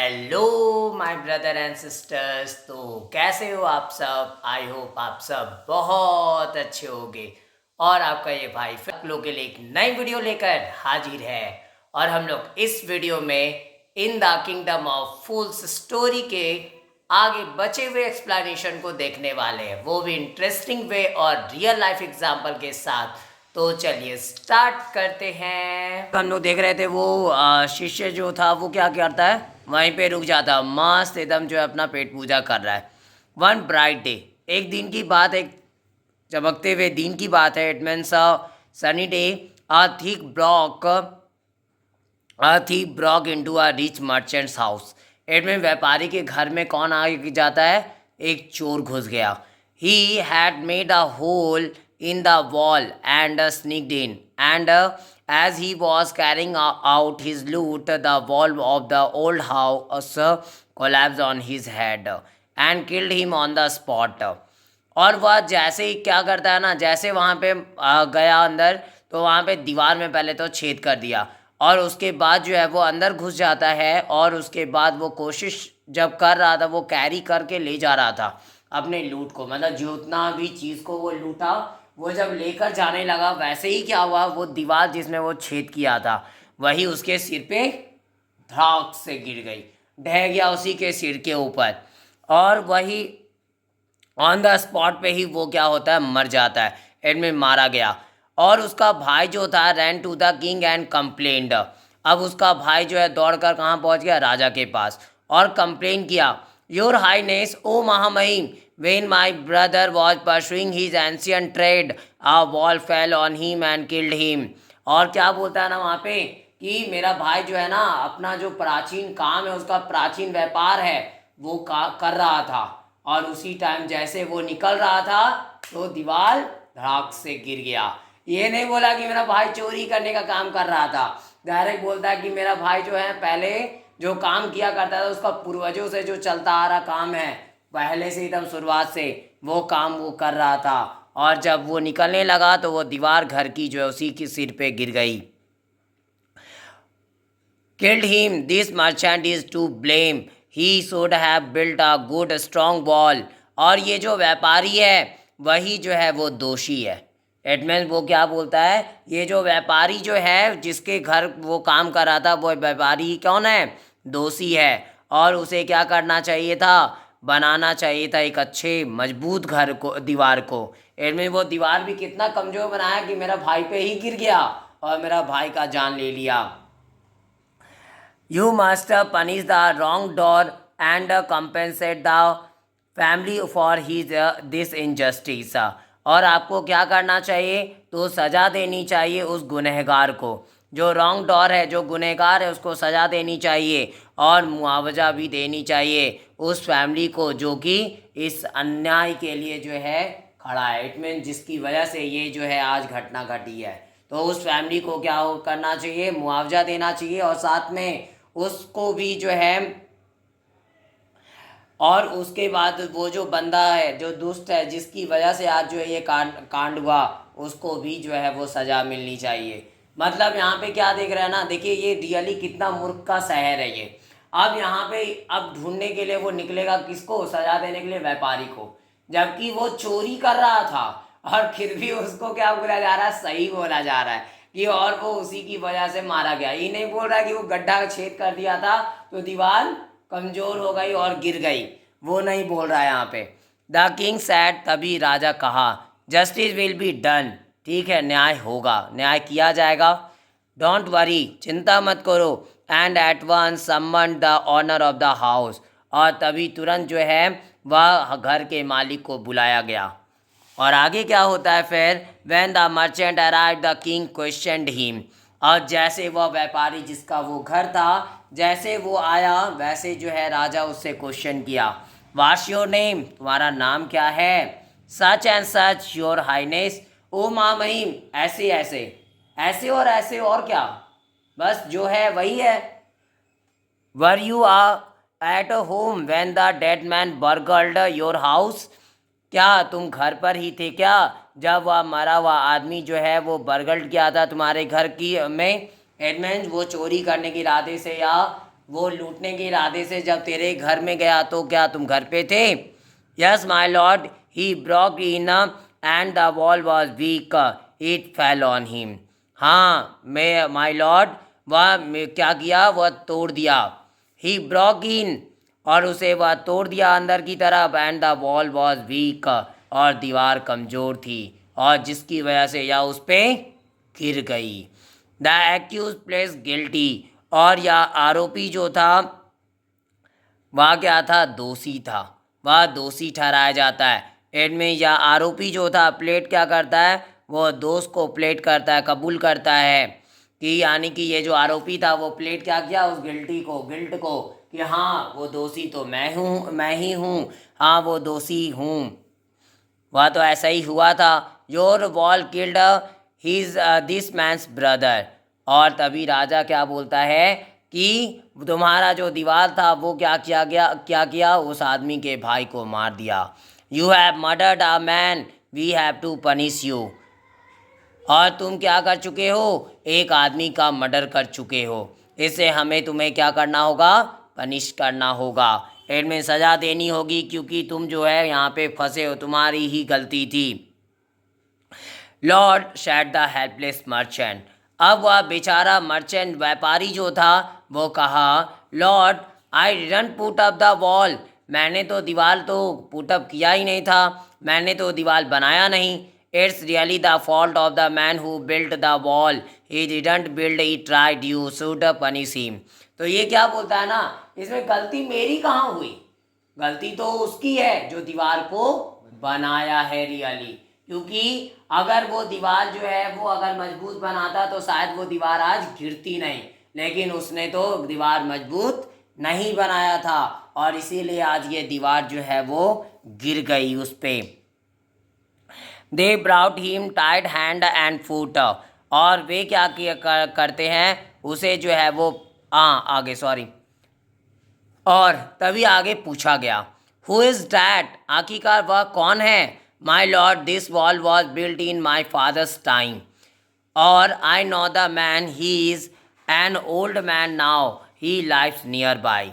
Hello my brother and sisters. तो कैसे हो आप सब? आई होप आप सब बहुत अच्छे होंगे। और आपका ये भाई फिर आप लोगों के लिए एक नई वीडियो लेकर हाजिर है। और हम लोग इस वीडियो में in the kingdom of fools story के आगे बचे हुए एक्सप्लेनेशन को देखने वाले हैं, वो भी इंटरेस्टिंग वे और रियल लाइफ एग्जाम्पल के साथ। तो चलिए स्टार्ट करते हैं। हम लोग देख रहे थे वो शिष्य जो था वो क्या करता है, वहीं पे रुक जाता, मस्त एकदम जो है अपना पेट पूजा कर रहा है। वन ब्राइट डे, एक दिन की बात, एक चमकते हुए दिन की बात है। It means sunny day, a thief broke into a rich merchant's house। It में व्यापारी के घर में कौन आ जाता है? एक चोर घुस गया। He had made a hole in the wall and sneaked in, and as he was carrying out his loot, the wall of the old house collapsed on his head and killed him on the spot। और वह जैसे ही क्या करता है ना, जैसे वहाँ पे गया अंदर, तो वहाँ पे दीवार में पहले तो छेद कर दिया, और उसके बाद जो है वो अंदर घुस जाता है। और उसके बाद वो कोशिश जब कर रहा था, वो कैरी करके ले जा रहा था अपने लूट को, मतलब जितना भी चीज़ को वो लूटा, वो जब लेकर जाने लगा, वैसे ही क्या हुआ, वो दीवार जिसमें वो छेद किया था वही उसके सिर पे धड़ाक से गिर गई, ढह गया उसी के सिर के ऊपर। और वही ऑन द स्पॉट पे ही वो क्या होता है, मर जाता है, एडमिन मारा गया। और उसका भाई जो था ran to the king and complained. अब उसका भाई जो है दौड़कर कहाँ पहुँच गया? राजा के पास, और कंप्लेन किया, योर हाईनेस, ओ महामहिम, when my brother was pursuing his ancient trade, a wall fell on him and killed him. और क्या बोलता है ना वहाँ पे कि मेरा भाई जो है ना अपना जो प्राचीन काम है, उसका प्राचीन व्यापार है, वो कर रहा था, और उसी टाइम जैसे वो निकल रहा था तो दीवार धड़ाक से गिर गया। ये नहीं बोला कि मेरा भाई चोरी करने का काम कर रहा था, डायरेक्ट बोलता है कि मेरा भाई जो है पहले जो काम किया करता था, उसका पूर्वजों से जो चलता आ रहा काम है, पहले से एकदम शुरुआत से वो काम वो कर रहा था। और जब वो निकलने लगा तो वो दीवार घर की जो है उसी के सिर पे गिर गई। Killed him, this merchant is to blame, he should have built a good strong wall। और ये जो व्यापारी है वही जो है वो दोषी है। इट मीन्स वो क्या बोलता है, ये जो व्यापारी जो है जिसके घर वो काम कर रहा था, वो व्यापारी कौन है? दोषी है। और उसे क्या करना चाहिए था? बनाना चाहिए था एक अच्छे मजबूत घर को, दीवार को। इट मीन वो दीवार भी कितना कमज़ोर बनाया कि मेरा भाई पे ही गिर गया और मेरा भाई का जान ले लिया। You must punish the wrongdoer and compensate the family for his this injustice। और आपको क्या करना चाहिए? तो सज़ा देनी चाहिए उस गुनहगार को, जो रॉन्ग डॉर है, जो गुनहगार है, उसको सज़ा देनी चाहिए, और मुआवजा भी देनी चाहिए उस फैमिली को जो कि इस अन्याय के लिए जो है खड़ा है। इट मीन जिसकी वजह से ये जो है आज घटना घटी है, तो उस फैमिली को क्या करना चाहिए? मुआवजा देना चाहिए, और साथ में उसको भी जो है, और उसके बाद वो जो बंदा है जो दुष्ट है, जिसकी वजह से आज जो है ये कांड हुआ, उसको भी जो है वो सज़ा मिलनी चाहिए। मतलब यहाँ पे क्या देख रहे हैं ना, देखिए ये रियली कितना मूर्ख का शहर है ये। अब यहाँ पे अब ढूंढने के लिए वो निकलेगा किसको? सज़ा देने के लिए व्यापारी को, जबकि वो चोरी कर रहा था, और फिर भी उसको क्या बोला जा रहा है? सही बोला जा रहा है कि और वो उसी की वजह से मारा गया। ये नहीं बोल रहा कि वो गड्ढा छेद कर दिया था तो दीवार कमजोर हो गई और गिर गई, वो नहीं बोल रहा है यहाँ पे। द किंग सैड, तभी राजा कहा, जस्टिस विल बी डन, ठीक है न्याय होगा, न्याय किया जाएगा। डोंट वरी, चिंता मत करो। And at once summon the owner of the house, और तभी तुरंत जो है वह घर के मालिक को बुलाया गया। और आगे क्या होता है फिर? When the merchant arrive the king questioned him. और जैसे वह व्यापारी जिसका वो घर था, जैसे वो आया, वैसे जो है राजा उससे क्वेश्चन किया, व्हाट्स योर नेम, तुम्हारा नाम क्या है? Such and such your highness, ओ महामहिम, ऐसे ऐसे, ऐसे और ऐसे, और क्या, बस जो है वही है। Were you are at home when the dead man burgled your house, क्या तुम घर पर ही थे क्या जब वह मरा हुआ आदमी जो है वो बरगल्ड किया था तुम्हारे घर की में? एडमेंट वो चोरी करने के इरादे से या वो लूटने के इरादे से जब तेरे घर में गया तो क्या तुम घर पे थे? Yes my Lord, he broke in and the wall was weak, it fell on him. हाँ मैं माय लॉर्ड, क्या किया, वह तोड़ दिया। ही ब्रोक इन, और उसे वह तोड़ दिया अंदर की तरफ, and the wall was weak, और दीवार कमज़ोर थी, और जिसकी वजह से यह उस पर गिर गई। द एक्यूज प्लेस गिल्टी, और यह आरोपी जो था वह क्या था, दोषी था, वह दोषी ठहराया जाता है। इनमें यह आरोपी जो था प्लेट क्या करता है, वो दोष को प्लेट करता है, कबूल करता है कि यानी कि ये जो आरोपी था वो प्लेट क्या किया, उस गिल्ट को कि हाँ वो दोषी तो मैं ही हूँ, हाँ वो दोषी हूँ, वह तो ऐसा ही हुआ था। Your wall killed his this man's brother, और तभी राजा क्या बोलता है कि तुम्हारा जो दीवार था वो क्या किया, उस आदमी के भाई को मार दिया। You have murdered a man, we have to punish you, और तुम क्या कर चुके हो, एक आदमी का मर्डर कर चुके हो, इससे हमें तुम्हें क्या करना होगा, पनिश करना होगा, इनमें सज़ा देनी होगी, क्योंकि तुम जो है यहाँ पे फंसे हो, तुम्हारी ही गलती थी। Lord said the helpless merchant, अब वह बेचारा मर्चेंट व्यापारी जो था वो कहा, lord I didn't put up the wall, मैंने तो दीवार तो पुट अप किया ही नहीं था, मैंने तो दीवार बनाया नहीं। It's really the fault of the man who built the wall, he didn't build it tried, you should punish him. तो ये क्या बोलता है ना, इसमें गलती मेरी कहाँ हुई, गलती तो उसकी है जो दीवार को बनाया है रियली, क्योंकि अगर वो दीवार जो है वो अगर मजबूत बनाता तो शायद वो दीवार आज गिरती नहीं, लेकिन उसने तो दीवार मजबूत नहीं बनाया था, और इसीलिए आज ये दीवार जो है वो गिर गई उस पे। They brought him tied hand and foot, और वे क्या करते हैं, उसे जो है वो आगे सॉरी, और तभी आगे पूछा गया, हु इज़ डैट, आखिरकार वह कौन है। My lord this wall was built in my father's time, और I know the man, he is an old man now, he lives nearby.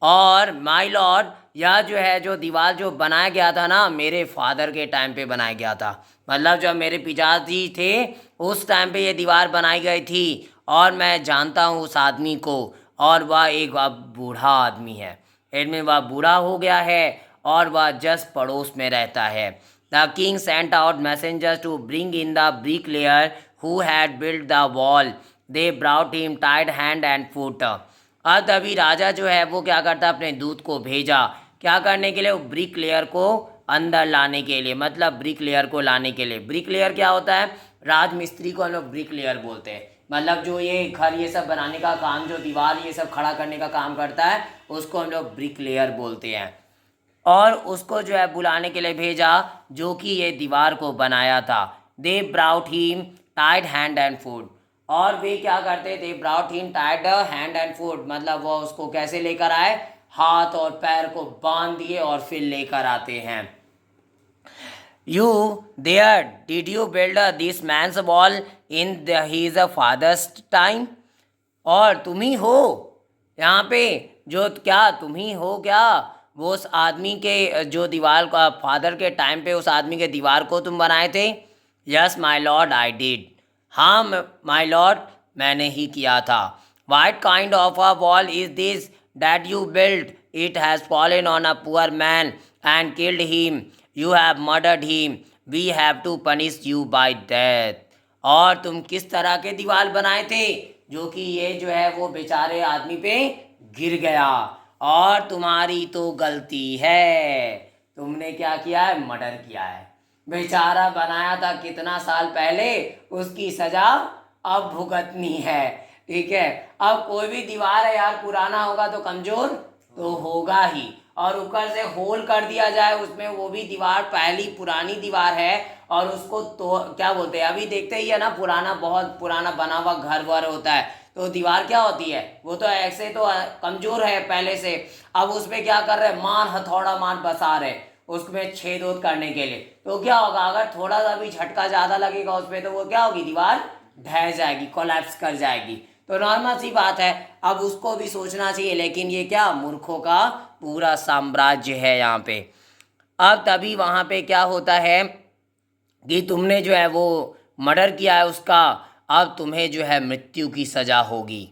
और माई लॉर्ड, यह जो है जो दीवार जो बनाया गया था ना, मेरे फादर के टाइम पे बनाया गया था, मतलब जब मेरे पिताजी थे उस टाइम पे ये दीवार बनाई गई थी, और मैं जानता हूँ उस आदमी को, और वह एक बूढ़ा आदमी है, इनमें वह बूढ़ा हो गया है, और वह जस्ट पड़ोस में रहता है। The king sent out messengers to bring in the bricklayer who had built the wall, they brought him tied hand and foot. अब तभी राजा जो है वो क्या करता, अपने दूत को भेजा, क्या करने के लिए, वो ब्रिक लेयर को अंदर लाने के लिए, मतलब ब्रिक लेयर को लाने के लिए। ब्रिक लेयर क्या होता है, राजमिस्त्री को हम लोग ब्रिक लेयर बोलते हैं, मतलब जो ये घर ये सब बनाने का काम, जो दीवार ये सब खड़ा करने का काम करता है, उसको हम लोग ब्रिक लेयर बोलते हैं। और उसको जो है बुलाने के लिए भेजा जो कि ये दीवार को बनाया था। They brought him tied hand and foot, और वे क्या करते, they brought him tied hand and foot, मतलब वो उसको कैसे लेकर आए, हाथ और पैर को बांध दिए और फिर लेकर आते हैं। You there did you build this man's wall in his father's time, और तुम ही हो यहाँ पे, जो क्या तुम ही हो क्या, वो उस आदमी के जो दीवार का फादर के टाइम पे उस आदमी के दीवार को तुम बनाए थे। Yes my lord I did, हाँ माय लॉर्ड मैंने ही किया था। What kind of a wall is this that you built, it has fallen on a poor man and killed him, you have murdered him, we have to punish you by death. और तुम किस तरह के दीवार बनाए थे जो कि ये जो है वो बेचारे आदमी पे गिर गया, और तुम्हारी तो गलती है, तुमने क्या किया है, मर्डर किया है। बेचारा बनाया था कितना साल पहले, उसकी सजा अब भुगतनी है, ठीक है। अब कोई भी दीवार है यार, पुराना होगा तो कमजोर तो होगा ही, और ऊपर से होल कर दिया जाए उसमें, वो भी दीवार पहली पुरानी दीवार है, और उसको तो क्या बोलते हैं, अभी देखते ही है ना, पुराना बहुत पुराना बना हुआ घर वर होता है, तो दीवार क्या होती है, वो तो ऐसे तो कमजोर है पहले से, अब उसमें क्या कर रहे, मार हथौड़ा मार बसा रहे उसमें छेद ओद करने के लिए, तो क्या होगा, अगर थोड़ा सा भी झटका ज़्यादा लगेगा उसमें तो वो क्या होगी, दीवार ढह जाएगी, कोलैप्स कर जाएगी। तो नॉर्मल सी बात है, अब उसको भी सोचना चाहिए, लेकिन ये क्या मूर्खों का पूरा साम्राज्य है यहाँ पे। अब तभी वहाँ पे क्या होता है कि तुमने जो है वो मर्डर किया है उसका, अब तुम्हें जो है मृत्यु की सज़ा होगी।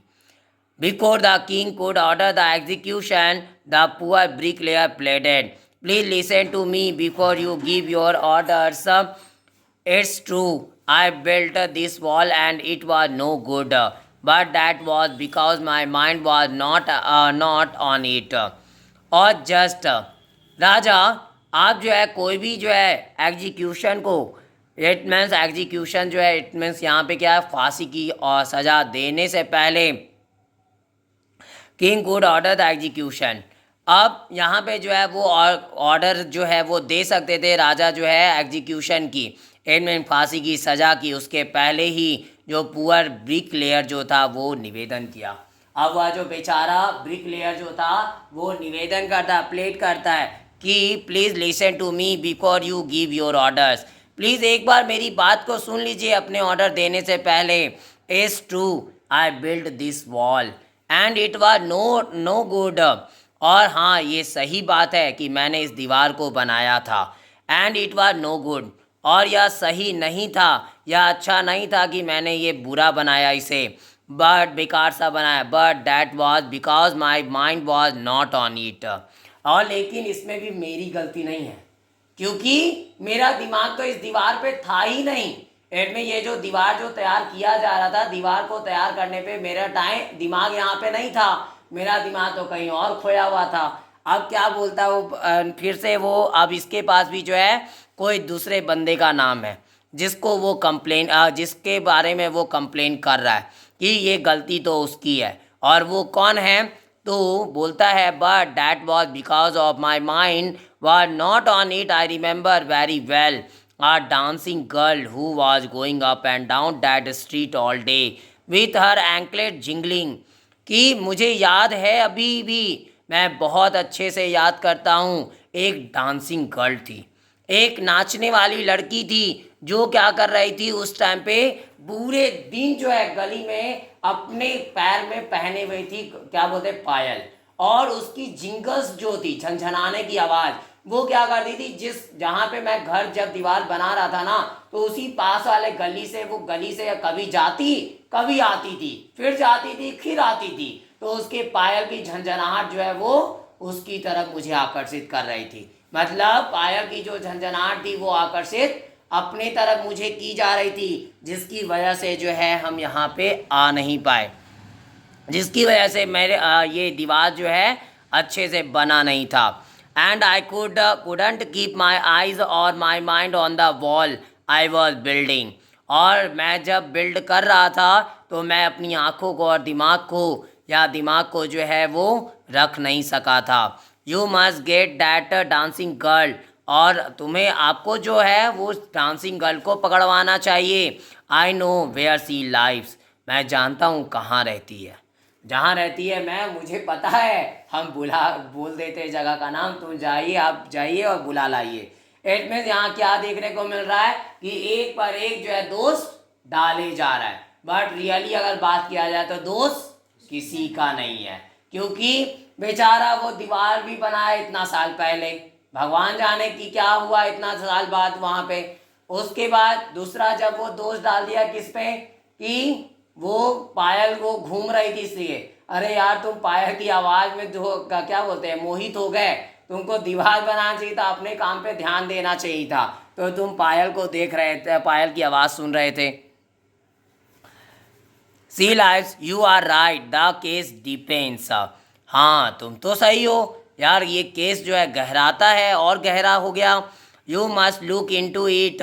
Before the king could order the execution, the poor bricklayer pleaded, "Please listen to me before you give your orders. It's true, I built this wall and it was no good, but that was because my mind was not on it." और just राजा, आप जो है कोई भी जो है execution को, it means execution जो है, इट मीन्स यहाँ पे क्या है, फांसी की और सज़ा देने से पहले king could order the execution. अब यहाँ पे जो है वो ऑर्डर जो है वो दे सकते थे राजा जो है एग्जीक्यूशन की, इनमें फांसी की सज़ा की, उसके पहले ही जो पुअर ब्रिक लेयर जो था वो निवेदन किया। अब वह जो बेचारा ब्रिक लेयर जो था वो निवेदन करता, प्लेड करता है कि please listen to me before you give your orders. Please एक बार मेरी बात को सुन लीजिए अपने ऑर्डर देने से पहले। It's true, I build this wall and it was no good. और हाँ, ये सही बात है कि मैंने इस दीवार को बनाया था। And it was no good, और यह सही नहीं था, यह अच्छा नहीं था कि मैंने ये बुरा बनाया इसे, बट बेकार सा बनाया, but that was because my mind was not on it. और लेकिन इसमें भी मेरी गलती नहीं है, क्योंकि मेरा दिमाग तो इस दीवार पे था ही नहीं। में ये जो दीवार जो तैयार किया जा रहा था, दीवार को तैयार करने पे मेरा दिमाग यहाँ पे नहीं था, मेरा दिमाग तो कहीं और खोया हुआ था। अब क्या बोलता वो फिर से वो, अब इसके पास भी जो है कोई दूसरे बंदे का नाम है जिसको वो कंप्लेन, जिसके बारे में वो कंप्लेन कर रहा है कि ये गलती तो उसकी है। और वो कौन है, तो बोलता है but that was because of my mind was not on it. I remember very well a dancing girl who was going up and down that street all day with her anklet jingling. कि मुझे याद है अभी भी, मैं बहुत अच्छे से याद करता हूँ, एक डांसिंग गर्ल थी, एक नाचने वाली लड़की थी जो क्या कर रही थी उस टाइम पे, पूरे दिन जो है गली में अपने पैर में पहने हुई थी, क्या बोलते पायल, और उसकी जिंगल्स जो थी, झनझनाने की आवाज़, वो क्या करती थी, जहाँ पे मैं घर जब दीवार बना रहा था ना, तो उसी पास वाले गली से, वो गली से कभी जाती कभी आती थी, फिर जाती थी फिर आती थी, तो उसके पायल की झंझनाहट जो है वो उसकी तरफ मुझे आकर्षित कर रही थी। मतलब पायल की जो झंझनाहट थी वो आकर्षित अपनी तरफ मुझे की जा रही थी, जिसकी वजह से जो है हम यहाँ पे आ नहीं पाए, जिसकी वजह से मेरे ये दीवार जो है अच्छे से बना नहीं था। And I couldn't keep my eyes और my mind on the wall I was building. और मैं जब बिल्ड कर रहा था तो मैं अपनी आँखों को और दिमाग को जो है वो रख नहीं सका था। You must get that dancing girl, और तुम्हें आपको जो है वो डांसिंग गर्ल को पकड़वाना चाहिए। I know where she lives, मैं जानता हूँ कहाँ रहती है, जहाँ रहती है मैं, मुझे पता है, हम बोल देते हैं जगह का नाम, तुम जाइए, आप जाइए और बुला लाइए। इट मीन्स यहाँ क्या देखने को मिल रहा है कि एक पर एक जो है दोष डाले जा रहा है, बट रियली अगर बात किया जाए तो दोष किसी का नहीं है, क्योंकि बेचारा वो दीवार भी बनाया इतना साल पहले, भगवान जाने की क्या हुआ इतना साल बाद वहाँ पे। उसके बाद दूसरा जब वो दोष डाल दिया किस पे, कि वो पायल वो घूम रही थी इसलिए, अरे यार तुम पायल की आवाज़ में जो क्या बोलते हैं मोहित हो गए, तुमको दीवार बनाना चाहिए था, अपने काम पे ध्यान देना चाहिए था, तो तुम पायल को देख रहे थे, पायल की आवाज़ सुन रहे थे। She lives, you are right, the case depends. हाँ तुम तो सही हो यार, ये केस जो है गहराता है और गहरा हो गया। You must look into it,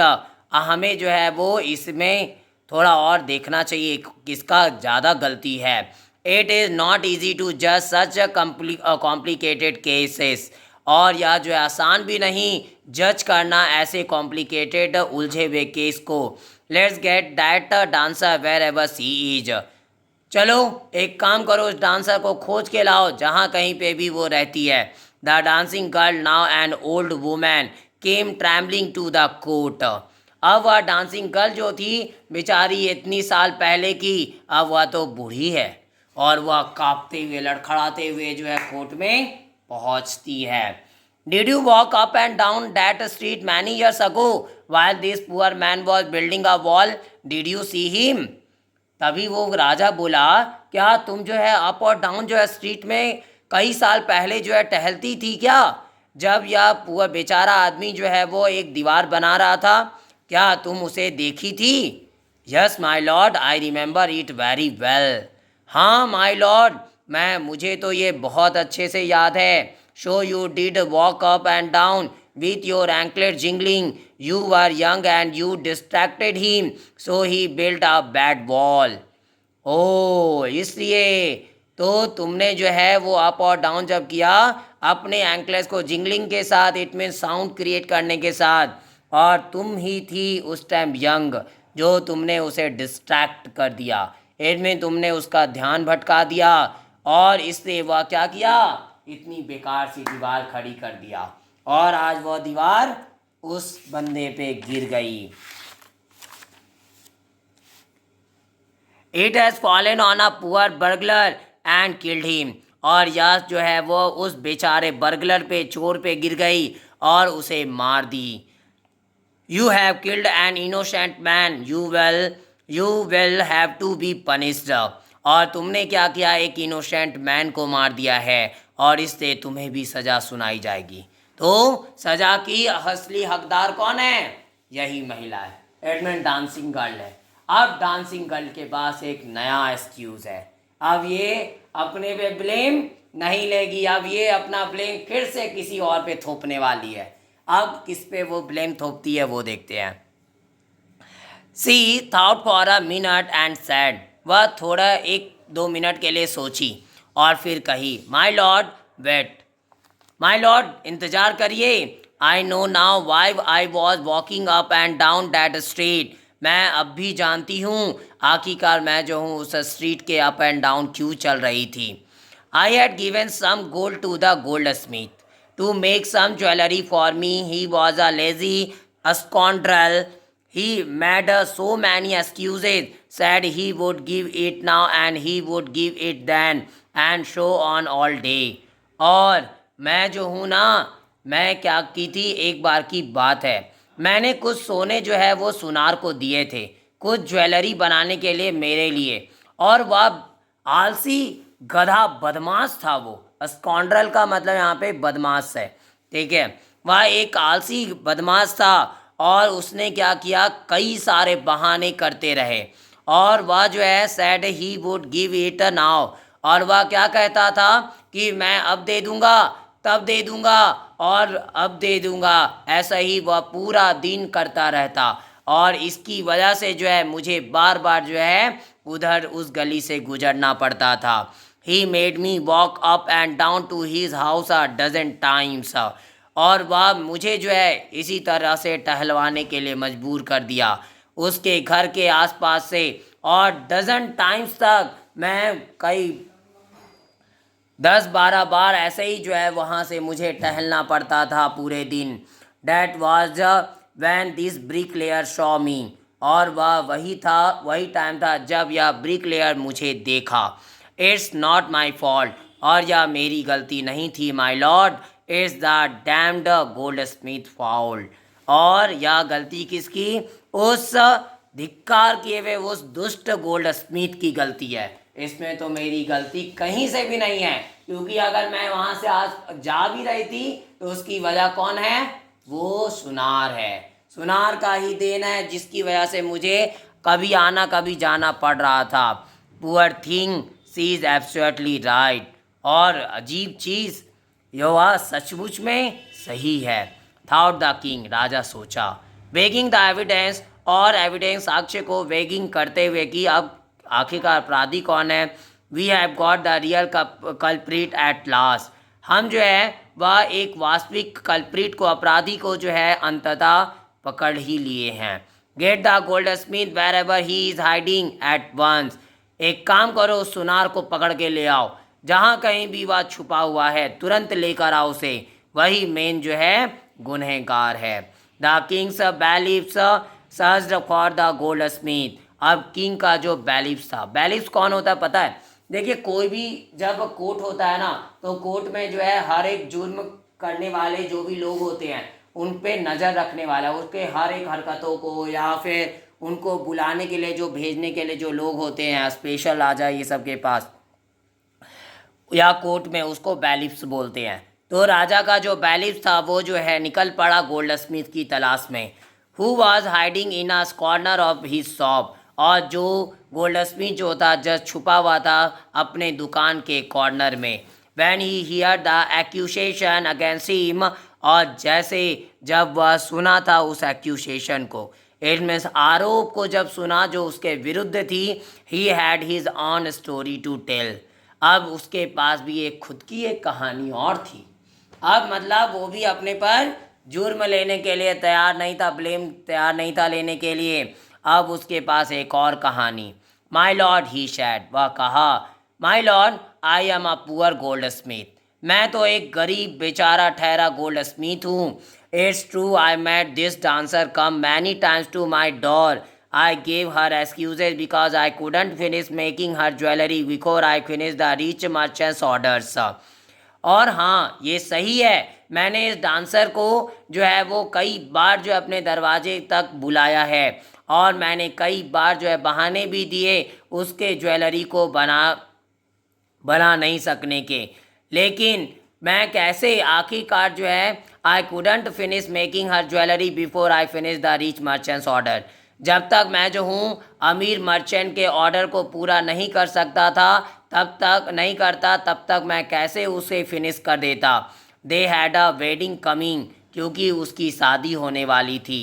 हमें जो है वो इसमें थोड़ा और देखना चाहिए किसका ज़्यादा गलती है। It is not easy to जज सच कॉम्प्लिकेटेड केसेस, और यह जो है आसान भी नहीं जज करना ऐसे कॉम्प्लिकेटेड उलझे हुए केस को। Let's get that dancer wherever she is, चलो एक काम करो, उस डांसर को खोज के लाओ जहाँ कहीं पे भी वो रहती है। The dancing girl, now an old woman, came travelling to the court. अब वह डांसिंग गर्ल जो थी बेचारी इतनी साल पहले की, अब वह तो बूढ़ी है और वह कांपते हुए लड़खड़ाते हुए जो है कोर्ट में पहुंचती है। Did you walk up and down that street many years ago while this poor man was building a wall? Did you see him? तभी वो राजा बोला, क्या तुम जो है अप और डाउन जो है स्ट्रीट में कई साल पहले जो है टहलती थी क्या, जब यह पूरा बेचारा आदमी जो है वो एक दीवार बना रहा था? क्या तुम उसे देखी थी? Yes my lord, I remember it very well. हाँ माई लॉर्ड, मुझे तो ये बहुत अच्छे से याद है। Show you did walk up and down with your anklet jingling. You were young and you distracted him, so he built a bad wall. ओह, इसलिए तो तुमने जो है वो अप और डाउन जब किया अपने एंकलेट्स को जिंगलिंग के साथ, इट मीन साउंड क्रिएट करने के साथ, और तुम ही थी उस टाइम यंग, जो तुमने उसे डिस्ट्रैक्ट कर दिया, इट मीन तुमने उसका ध्यान भटका दिया, और इसलिए वह क्या किया, इतनी बेकार सी दीवार खड़ी कर दिया, और आज वह दीवार उस बंदे पे गिर गई। It has fallen on a poor burglar and killed him, और यह जो है वो उस बेचारे बर्गलर पे, चोर पे गिर गई और उसे मार दी। You have killed an innocent man, you will have to be punished, और तुमने क्या किया, एक इनोसेंट मैन को मार दिया है और इससे तुम्हें भी सज़ा सुनाई जाएगी। तो सजा की असली हकदार कौन है? यही महिला है, एडमिन डांसिंग गर्ल है। अब डांसिंग गर्ल के पास एक नया एक्सक्यूज़ है। अब ये अपने पे ब्लेम नहीं लेगी, अब ये अपना ब्लेम फिर से किसी और पे थोपने वाली है। अब किस पे वो ब्लेम थोपती है वो देखते हैं। She thought for a minute and said, वह थोड़ा 1-2 मिनट के लिए सोची और फिर कही, my lord wait, my lord इंतज़ार करिए, I know now why I was walking up and down that street, मैं अब भी जानती हूँ आखिरकार मैं जो हूँ उस स्ट्रीट के अप एंड डाउन क्यों चल रही थी। I had given some gold to the goldsmith to make some jewellery for me, he was a lazy scoundrel, he made so many excuses, said he would give it now and he would give it then and so on all day। और मैं जो हूँ ना, मैं क्या की थी, एक बार की बात है, मैंने कुछ सोने जो है वो सुनार को दिए थे, कुछ ज्वेलरी बनाने के लिए मेरे लिए, और वह आलसी गधा बदमाश था। वो स्कॉन्ड्रल का मतलब यहाँ पे बदमाश है, ठीक है। वह एक आलसी बदमाश था और उसने क्या किया, कई सारे बहाने करते रहे, और वह जो है sad he would give it now, और वह क्या कहता था कि मैं अब दे दूंगा, तब दे दूंगा और अब दे दूंगा, ऐसा ही वह पूरा दिन करता रहता, और इसकी वजह से जो है मुझे बार बार जो है उधर उस गली से गुजरना पड़ता था। He made me walk up and down to his house a dozen times, और वह मुझे जो है इसी तरह से टहलवाने के लिए मजबूर कर दिया उसके घर के आसपास से, और डजन टाइम्स तक मैं कई 10-12 बार ऐसे ही जो है वहाँ से मुझे टहलना पड़ता था पूरे दिन। That was when this brick layer saw me, और वह वही टाइम था जब यह ब्रिक लेयर मुझे देखा। इट्स नॉट माई फॉल्ट, और यह मेरी गलती नहीं थी my lord, it's the damned goldsmith fault, और यह गलती किसकी, उस धिक्कार किए हुए उस दुष्ट गोल्ड स्मिथ की गलती है। इसमें तो मेरी गलती कहीं से भी नहीं है, क्योंकि अगर मैं वहाँ से आज जा भी रही थी तो उसकी वजह कौन है, वो सुनार है, सुनार का ही देन है, जिसकी वजह से मुझे कभी आना कभी जाना पड़ रहा था। Poor thing, she is absolutely right, और अजीब चीज़, यह सचमुच में सही है। थॉट द किंग, राजा सोचा। वेगिंग द एविडेंस, और एविडेंस साक्ष्य को वेगिंग करते हुए कि अब आखिरकार अपराधी कौन है। We have got the real culprit at last, हम जो है वह एक वास्तविक कल्प्रिट को, अपराधी को जो है अंततः पकड़ ही लिए हैं। Get the goldsmith wherever he is hiding at once, एक काम करो, उस सुनार को पकड़ के ले आओ, जहाँ कहीं भी वह छुपा हुआ है तुरंत लेकर आओ उसे, वही मेन जो है गुनहगार है। The king's bailiffs search for the goldsmith. अब किंग का जो बैलिफ्स था, बैलिफ्स कौन होता है पता है? देखिए कोई भी जब कोर्ट होता है ना, तो कोर्ट में जो है हर एक जुर्म करने वाले जो भी लोग होते हैं उन पे नज़र रखने वाला, उसके हर एक हरकतों को, या फिर उनको बुलाने के लिए जो भेजने के लिए जो लोग होते हैं स्पेशल आ जाए ये सब के पास या कोर्ट में, उसको बैलिफ्स बोलते हैं। तो राजा का जो बैलिफ्स था वो जो है निकल पड़ा गोल्ड स्मिथ की तलाश में। Who was hiding in a corner of his shop, और जो गोल्ड स्मिथ जो था जस्ट छुपा हुआ था अपने दुकान के कॉर्नर में। When he here the accusation against him, और जैसे जब वह सुना था उस एक्यूजेशन को, इट मीन्स आरोप को जब सुना जो उसके विरुद्ध थी, he had his own story to tell. अब उसके पास भी एक खुद की एक कहानी और थी। अब मतलब वो भी अपने पर जुर्म लेने के लिए तैयार नहीं था, ब्लेम तैयार नहीं था लेने के लिए। अब उसके पास एक और कहानी। माई लॉर्ड ही सैड, वह कहा, my lord I am a poor goldsmith, मैं तो एक गरीब बेचारा ठहरा गोल्ड स्मिथ हूँ। It's true I met this dancer come many times to my door, I gave her excuses because I couldn't finish making her jewelry before I finished the rich merchant's orders. और हाँ ये सही है, मैंने इस dancer को जो है वो कई बार जो है अपने दरवाजे तक बुलाया है, और मैंने कई बार जो है बहाने भी दिए उसके ज्वेलरी को बना नहीं सकने के, लेकिन मैं कैसे आखिरकार जो है I couldn't finish making her jewellery before I finish the rich merchants order, जब तक मैं जो हूँ अमीर मर्चेंट के ऑर्डर को पूरा नहीं कर सकता था, तब तक नहीं करता, तब तक मैं कैसे उसे फिनिश कर देता। They had a wedding coming, क्योंकि उसकी शादी होने वाली थी।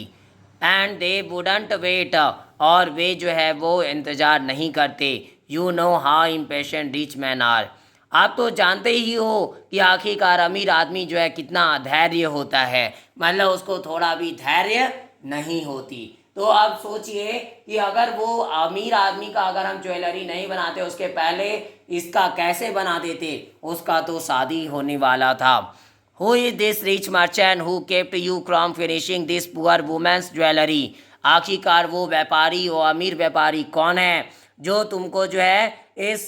एंड दे वुडंट वेट, और वे जो है वो इंतज़ार नहीं करते। You know how impatient rich man are, आप तो जानते ही हो कि आखिरकार अमीर आदमी जो है कितना धैर्य होता है, मतलब उसको थोड़ा भी धैर्य नहीं होती। तो अब सोचिए कि अगर वो अमीर आदमी का अगर हम ज्वेलरी नहीं बनाते उसके पहले, इसका कैसे बना देते, उसका तो शादी होने वाला था। Who is this rich merchant who kept you from finishing this poor women's jewellery, आखिरकार वो व्यापारी और अमीर व्यापारी कौन है जो तुमको जो है इस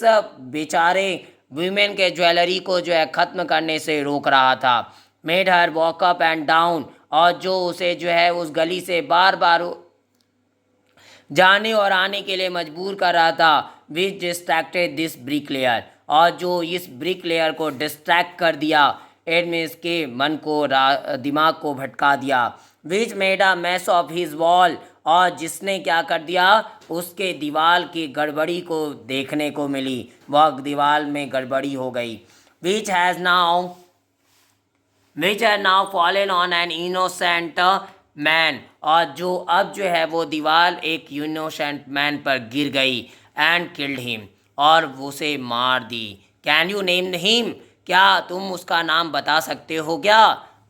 बेचारे वीमेन के ज्वेलरी को जो है ख़त्म करने से रोक रहा था। Made her walk up and down, और जो उसे जो है उस गली से बार बार जाने और आने के लिए मजबूर कर रहा था। विच डिस्ट्रैक्टेड दिस ब्रिक लेयर, और जो इस ब्रिक लेयर को डिस्ट्रैक्ट कर दिया, इट मीन्स के मन को दिमाग को भटका दिया। Which made a mass of his wall, और जिसने क्या कर दिया, उसके दीवार की गड़बड़ी को देखने को मिली, वह दीवार में गड़बड़ी हो गई। विच हैज़ नाउ विच है now fallen on an innocent man, और जो अब जो है वो दीवार एक इनोसेंट मैन पर गिर गई। एंड किल्ड हिम, और उसे मार दी। कैन यू नेम हिम, क्या तुम उसका नाम बता सकते हो क्या?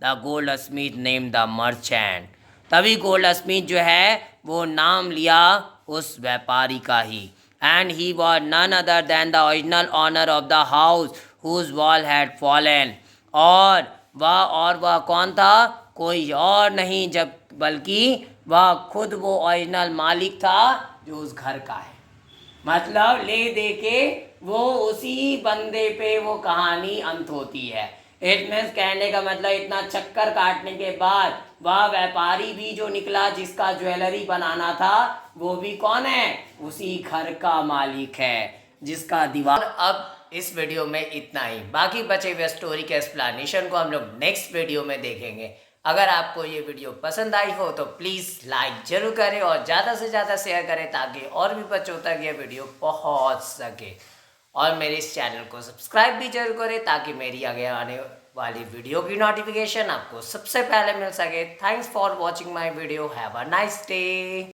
The goldsmith name the merchant, तभी गोल्ड स्मिथ जो है वो नाम लिया उस व्यापारी का ही। And he was none other than the original owner of the house whose wall had fallen, और वह कौन था, कोई और नहीं जब बल्कि वह खुद वो ओरिजिनल मालिक था जो उस घर का है। मतलब ले दे के वो उसी बंदे पे वो कहानी अंत होती है। इट मीन्स कहने का मतलब इतना चक्कर काटने के बाद वह व्यापारी भी जो निकला जिसका ज्वेलरी बनाना था, वो भी कौन है, उसी घर का मालिक है जिसका दीवार। अब इस वीडियो में इतना ही, बाकी बचे हुए स्टोरी के एक्सप्लेनेशन को हम लोग नेक्स्ट वीडियो में देखेंगे। अगर आपको ये वीडियो पसंद आई हो तो प्लीज़ लाइक जरूर करें और ज़्यादा से ज़्यादा शेयर करें ताकि और भी बच्चों तक ये वीडियो पहुंच सके। और मेरे इस चैनल को सब्सक्राइब भी जरूर करें ताकि मेरी आगे आने वाली वीडियो की नोटिफिकेशन आपको सबसे पहले मिल सके। Thanks for watching my video. Have a nice day.